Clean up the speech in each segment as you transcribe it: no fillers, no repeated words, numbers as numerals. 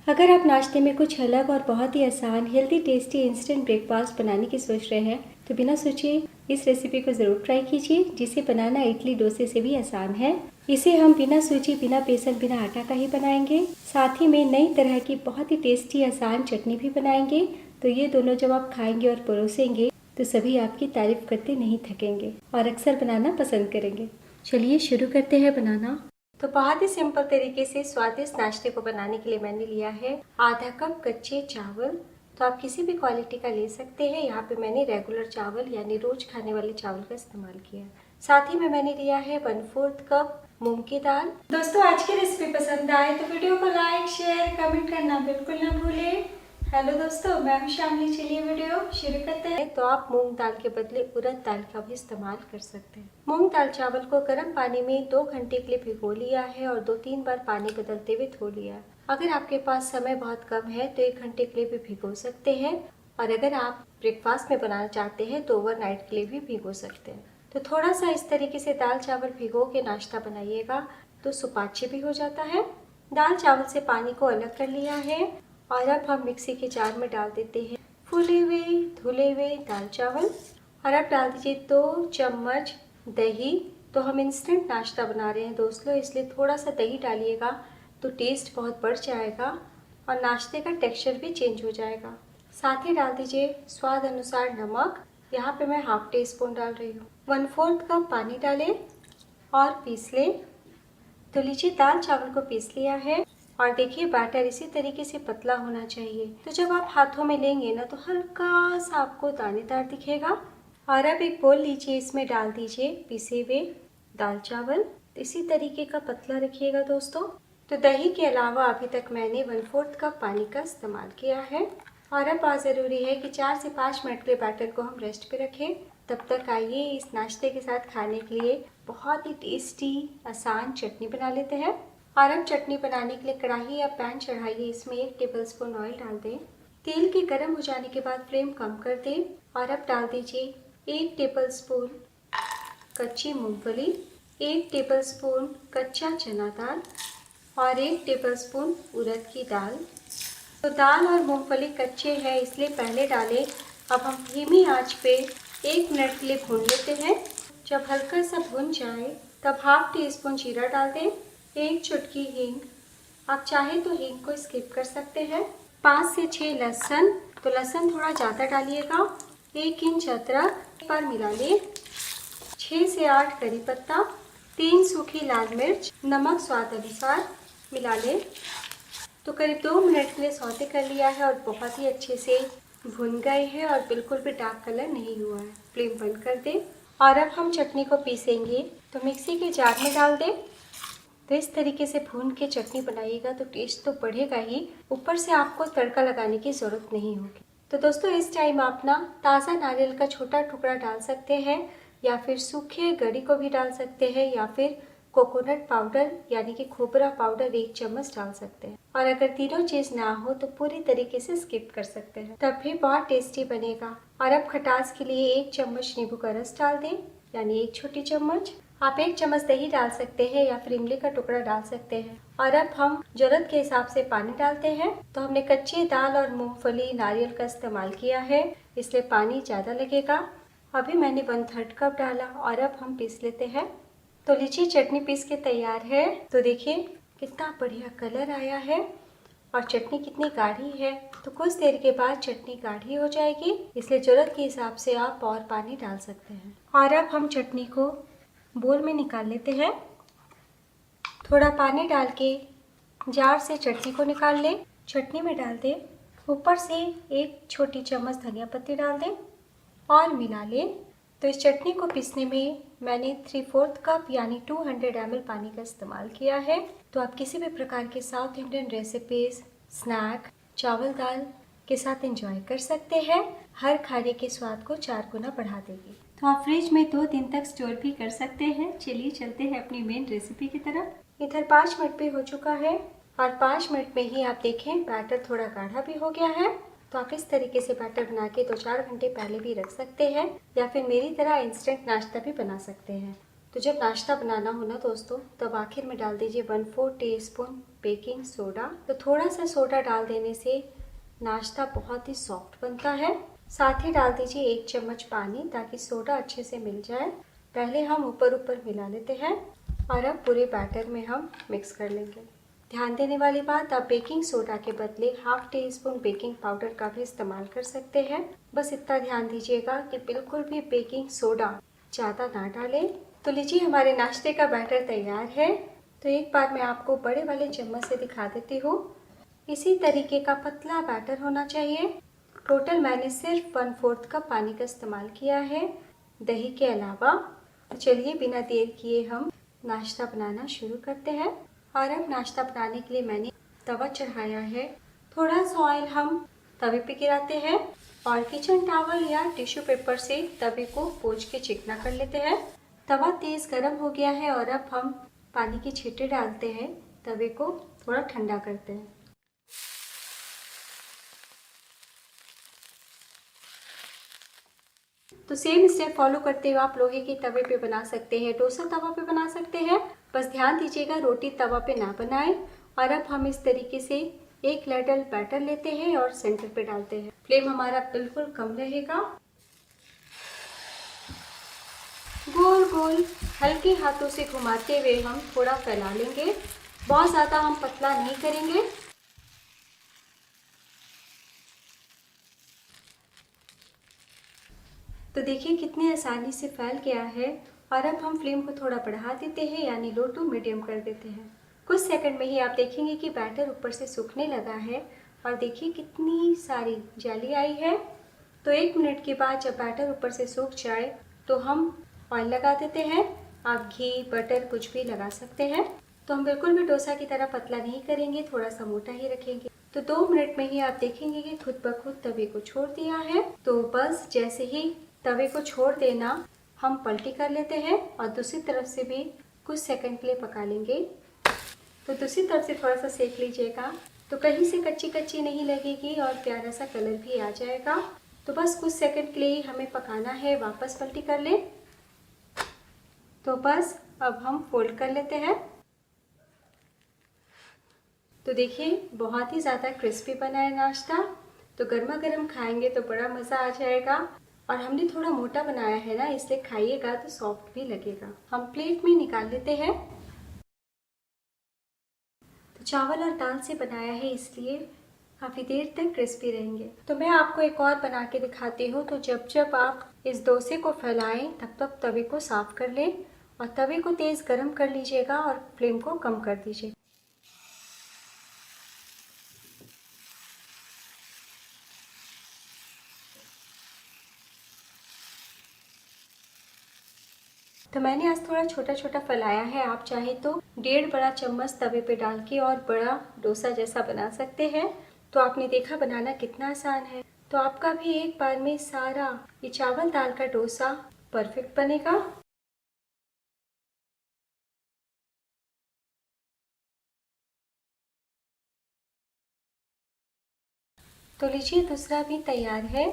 अगर आप नाश्ते में कुछ अलग और बहुत ही आसान, हेल्दी, टेस्टी इंस्टेंट ब्रेकफास्ट बनाने की सोच रहे हैं तो बिना सोचे इस रेसिपी को ज़रूर ट्राई कीजिए, जिसे बनाना इडली डोसे से भी आसान है। इसे हम बिना सूजी, बिना बेसन, बिना आटा का ही बनाएंगे। साथ ही में नई तरह की बहुत ही टेस्टी आसान चटनी भी बनाएंगे। तो ये दोनों जब आप खाएंगे और परोसेंगे तो सभी आपकी तारीफ करते नहीं थकेंगे और अक्सर बनाना पसंद करेंगे। चलिए शुरू करते हैं बनाना। तो बहुत ही सिंपल तरीके से स्वादिष्ट नाश्ते को बनाने के लिए मैंने लिया है आधा कप कच्चे चावल। तो आप किसी भी क्वालिटी का ले सकते हैं। यहाँ पे मैंने रेगुलर चावल यानी रोज खाने वाले चावल का इस्तेमाल किया। साथ ही में मैंने लिया है 1/4 कप मूंग की दाल। दोस्तों, आज की रेसिपी पसंद आए तो वीडियो को लाइक, शेयर, कमेंट करना बिल्कुल ना भूलें। हेलो दोस्तों, मैं हूं शामली। चलिए वीडियो शुरू करते हैं। तो आप मूंग दाल के बदले उड़द दाल का भी इस्तेमाल कर सकते हैं। मूंग दाल चावल को गर्म पानी में 2 घंटे के लिए भिगो लिया है और 2-3 बार पानी बदलते हुए धो लिया। अगर आपके पास समय बहुत कम है तो 1 घंटे के लिए भी भिगो सकते हैं, और अगर आप ब्रेकफास्ट में बनाना चाहते हैं तो ओवरनाइट के लिए भी भिगो सकते हैं। तो थोड़ा सा इस तरीके से दाल चावल भिगो के नाश्ता बनाइएगा तो सुपाच्य भी हो जाता है। दाल चावल से पानी को अलग कर लिया है और अब हम मिक्सी के जार में डाल देते हैं फूले हुए धुले हुए दाल चावल। और अब डाल दीजिए 2 चम्मच दही। तो हम इंस्टेंट नाश्ता बना रहे हैं दोस्तों, इसलिए थोड़ा सा दही डालिएगा तो टेस्ट बहुत बढ़ जाएगा और नाश्ते का टेक्सचर भी चेंज हो जाएगा। साथ ही डाल दीजिए स्वाद अनुसार नमक। यहाँ पे मैं हाफ टी स्पून डाल रही हूँ। 1/4 कप पानी डालें और पीस लें। तो लीजिए, दाल चावल को पीस लिया है और देखिए बैटर इसी तरीके से पतला होना चाहिए। तो जब आप हाथों में लेंगे ना तो हल्का सा आपको दानेदार दिखेगा। और अब एक बोल लीजिए, इसमें डाल दीजिए पिसे हुए दाल चावल। इसी तरीके का पतला रखिएगा दोस्तों। तो दही के अलावा अभी तक मैंने 1/4 कप पानी का इस्तेमाल किया है। और अब बहुत ज़रूरी है कि 4 से 5 मिनट के लिए बैटर को हम रेस्ट पे रखें। तब तक आइए इस नाश्ते के साथ खाने के लिए बहुत ही टेस्टी आसान चटनी बना लेते हैं। और अब चटनी बनाने के लिए कढ़ाई या पैन चढ़ाइए, इसमें 1 टेबलस्पून ऑयल डाल दें। तेल के गर्म हो जाने के बाद फ्लेम कम कर दें और अब डाल दीजिए 1 टेबलस्पून कच्ची मूंगफली, 1 टेबलस्पून कच्चा चना दाल और 1 टेबलस्पून उड़द की दाल। तो दाल और मूंगफली कच्चे हैं इसलिए पहले डालें। अब हम धीमी आंच पे 1 मिनट के लिए भून लेते हैं। जब हल्का सा भुन जाए तब हाफ टी स्पून जीरा डाल दें, 1 चुटकी हींग। आप चाहें तो हींग को स्किप कर सकते हैं। 5 से 6 लहसुन। तो लहसुन थोड़ा ज़्यादा डालिएगा। 1 इंच अदरक पर मिला लें। 6 से 8 करी पत्ता, 3 सूखी लाल मिर्च, नमक स्वाद अनुसार मिला लें। तो करीब 2 मिनट के लिए सौते कर लिया है और बहुत ही अच्छे से भुन गए हैं और बिल्कुल भी डार्क कलर नहीं हुआ है। फ्लेम बंद कर दें और अब हम चटनी को पीसेंगे। तो मिक्सी के जार में डाल दें। तो इस तरीके से भून के चटनी बनाइएगा तो टेस्ट तो बढ़ेगा ही, ऊपर से आपको तड़का लगाने की ज़रूरत नहीं होगी। तो दोस्तों, इस टाइम आप ना ताज़ा नारियल का छोटा टुकड़ा डाल सकते हैं या फिर सूखे गरी को भी डाल सकते हैं या फिर कोकोनट पाउडर यानी कि खोपरा पाउडर 1 चम्मच डाल सकते हैं। और अगर तीनों चीज़ ना हो तो पूरी तरीके से स्किप कर सकते हैं, तब भी बहुत टेस्टी बनेगा। और अब खटास के लिए 1 चम्मच नींबू का रस डाल दें यानी 1 छोटी चम्मच। आप 1 चम्मच दही डाल सकते हैं या फिर इमली का टुकड़ा डाल सकते हैं। और अब हम जरूरत के हिसाब से पानी डालते हैं। तो हमने कच्ची दाल और मूंगफली नारियल का इस्तेमाल किया है, इसलिए पानी ज़्यादा लगेगा। अभी मैंने 1/3 कप डाला और अब हम पीस लेते हैं। तो लीजिए, चटनी पीस के तैयार है। तो देखिए कितना बढ़िया कलर आया है और चटनी कितनी गाढ़ी है। तो कुछ देर के बाद चटनी गाढ़ी हो जाएगी, इसलिए ज़रूरत के हिसाब से आप और पानी डाल सकते हैं। और अब हम चटनी को बोल में निकाल लेते हैं। थोड़ा पानी डाल के जार से चटनी को निकाल लें। चटनी में डाल दें, ऊपर से 1 छोटी चम्मच धनिया पत्ती डाल दें और मिला लें। तो इस चटनी को पीसने में मैंने 3/4 कप यानी 200 ml पानी का इस्तेमाल किया है। तो आप किसी भी प्रकार के साउथ इंडियन रेसिपीज, स्नैक, चावल दाल के साथ एंजॉय कर सकते हैं। हर खाने के स्वाद को 4 गुना बढ़ा देगी। तो आप फ्रिज में 2 दिन तक स्टोर भी कर सकते हैं। चलिए चलते हैं अपनी मेन रेसिपी की तरफ। इधर 5 मिनट भी हो चुका है और 5 मिनट में ही आप देखें बैटर थोड़ा गाढ़ा भी हो गया है। तो आप इस तरीके से बैटर बना के 2-4 घंटे पहले भी रख सकते हैं या फिर मेरी तरह इंस्टेंट नाश्ता भी बना सकते हैं। तो जब नाश्ता बनाना हो ना दोस्तों, तब आखिर में डाल दीजिए 1/4 टीस्पून बेकिंग सोडा। तो थोड़ा सा सोडा डाल देने से नाश्ता बहुत ही सॉफ्ट बनता है। साथ ही डाल दीजिए 1 चम्मच पानी ताकि सोडा अच्छे से मिल जाए। पहले हम ऊपर ऊपर मिला लेते हैं और अब पूरे बैटर में हम मिक्स कर लेंगे। ध्यान देने वाली बात, आप बेकिंग सोडा के बदले half tea spoon baking powder का भी इस्तेमाल कर सकते हैं। बस इतना ध्यान दीजिएगा कि बिल्कुल भी बेकिंग सोडा ज़्यादा ना डालें। तो लीजिए हमारे नाश्ते का बैटर तैयार है। तो एक बार मैं आपको बड़े वाले चम्मच से दिखा देती हूँ। इसी तरीके का पतला बैटर होना चाहिए। टोटल मैंने सिर्फ 1/4 कप पानी का इस्तेमाल किया है दही के अलावा। तो चलिए बिना देर किए हम नाश्ता बनाना शुरू करते हैं। और अब नाश्ता बनाने के लिए मैंने तवा चढ़ाया है। थोड़ा सा ऑयल हम तवे पे गिराते हैं और किचन टॉवल या टिश्यू पेपर से तवे को पोंछ के चिकना कर लेते हैं। तवा तेज गर्म हो गया है और अब हम पानी की छींटे डालते हैं। तवे को थोड़ा ठंडा करते हैं। तो सेम स्टेप फॉलो करते हुए आप लोहे के तवे पे बना सकते हैं, डोसा तवा पे बना सकते हैं। बस ध्यान दीजिएगा रोटी तवा पे ना बनाएं। और अब हम इस तरीके से एक लैडल बैटर लेते हैं और सेंटर पे डालते हैं। फ्लेम हमारा बिल्कुल कम रहेगा। गोल गोल हल्के हाथों से घुमाते हुए हम थोड़ा फैला लेंगे। बहुत ज़्यादा हम पतला नहीं करेंगे। तो देखिए कितनी आसानी से फैल गया है। और अब हम फ्लेम को थोड़ा बढ़ा देते हैं, यानी लो टू मीडियम कर देते हैं। कुछ सेकंड में ही आप देखेंगे कि बैटर ऊपर से सूखने लगा है और देखिए कितनी सारी जेली आई है। तो 1 मिनट के बाद जब बैटर ऊपर से सूख जाए तो हम ऑयल लगा देते हैं। आप घी बटर कुछ भी लगा सकते हैं। तो हम बिल्कुल भी डोसा की तरह पतला नहीं करेंगे, थोड़ा सा मोटा ही रखेंगे। तो 2 मिनट में ही आप देखेंगे कि खुद ब खुद तवे को छोड़ दिया है। तो बस जैसे ही तवे को छोड़ देना, हम पलटी कर लेते हैं और दूसरी तरफ से भी कुछ सेकंड के लिए पका लेंगे। तो दूसरी तरफ से थोड़ा सा सेक लीजिएगा तो कहीं से कच्ची कच्ची नहीं लगेगी और प्यारा सा कलर भी आ जाएगा। तो बस कुछ सेकंड के लिए ही हमें पकाना है। वापस पलटी कर लें। तो बस अब हम फोल्ड कर लेते हैं। तो देखिए बहुत ही ज़्यादा क्रिस्पी बना है नाश्ता। तो गर्मा गर्म खाएंगे तो बड़ा मज़ा आ जाएगा। और हमने थोड़ा मोटा बनाया है ना, इसलिए खाइएगा तो सॉफ्ट भी लगेगा। हम प्लेट में निकाल लेते हैं। तो चावल और दाल से बनाया है इसलिए काफ़ी देर तक क्रिस्पी रहेंगे। तो मैं आपको एक और बना के दिखाती हूँ। तो जब जब आप इस डोसे को फैलाएं तब तक तवे को साफ कर लें और तवे को तेज़ गर्म कर लीजिएगा और फ्लेम को कम कर दीजिए। तो मैंने आज थोड़ा छोटा छोटा फैलाया है। आप चाहे तो 1.5 बड़ा चम्मच तवे पे डाल के और बड़ा डोसा जैसा बना सकते हैं। तो आपने देखा बनाना कितना आसान है। तो आपका भी एक बार में सारा ये चावल दाल का डोसा परफेक्ट बनेगा। तो लीजिए दूसरा भी तैयार है।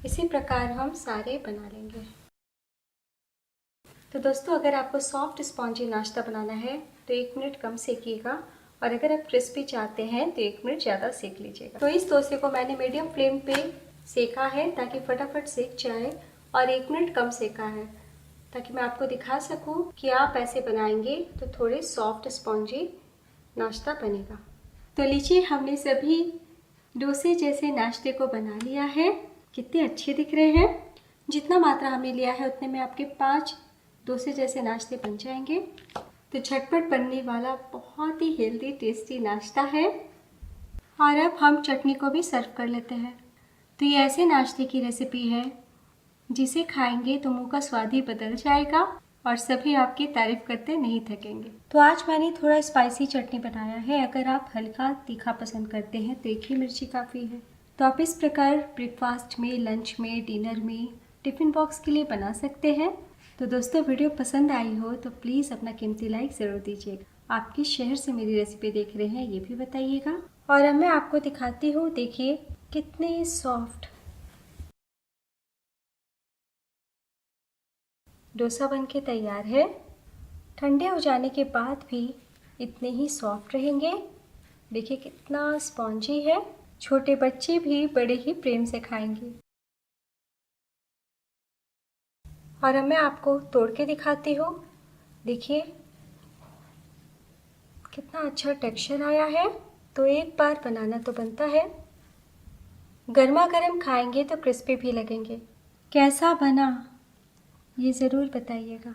इसी प्रकार हम सारे बना लेंगे। तो दोस्तों अगर आपको सॉफ्ट स्पॉन्जी नाश्ता बनाना है तो 1 मिनट कम सेकिएगा और अगर आप क्रिस्पी चाहते हैं तो 1 मिनट ज़्यादा सेक लीजिएगा। तो इस डोसे को मैंने मीडियम फ्लेम पे सेका है ताकि फटाफट सेक जाए और 1 मिनट कम सेका है ताकि मैं आपको दिखा सकूं कि आप ऐसे बनाएंगे तो थोड़े सॉफ्ट स्पॉन्जी नाश्ता बनेगा। तो लीजिए हमने सभी डोसे जैसे नाश्ते को बना लिया है। कितने अच्छे दिख रहे हैं। जितना मात्रा हमने लिया है उतने में आपके 5 डोसे जैसे नाश्ते बन जाएंगे। तो झटपट बनने वाला बहुत ही हेल्दी टेस्टी नाश्ता है। और अब हम चटनी को भी सर्व कर लेते हैं। तो ये ऐसे नाश्ते की रेसिपी है जिसे खाएंगे तो मुंह का स्वाद ही बदल जाएगा और सभी आपकी तारीफ करते नहीं थकेंगे। तो आज मैंने थोड़ा स्पाइसी चटनी बनाया है। अगर आप हल्का तीखा पसंद करते हैं तो 1 ही मिर्ची काफ़ी है। तो आप इस प्रकार ब्रेकफास्ट में, लंच में, डिनर में, टिफ़िन बॉक्स के लिए बना सकते हैं। तो दोस्तों वीडियो पसंद आई हो तो प्लीज़ अपना कीमती लाइक ज़रूर दीजिएगा। आप किस शहर से मेरी रेसिपी देख रहे हैं ये भी बताइएगा। और अब मैं आपको दिखाती हूँ। देखिए कितने सॉफ्ट डोसा बनके तैयार है। ठंडे हो जाने के बाद भी इतने ही सॉफ्ट रहेंगे। देखिए कितना स्पॉन्जी है, छोटे बच्चे भी बड़े ही प्रेम से खाएंगे। और अब मैं आपको तोड़ के दिखाती हूँ। देखिए कितना अच्छा टेक्सचर आया है। तो एक बार बनाना तो बनता है। गर्मा गर्म खाएंगे तो क्रिस्पी भी लगेंगे। कैसा बना ये ज़रूर बताइएगा।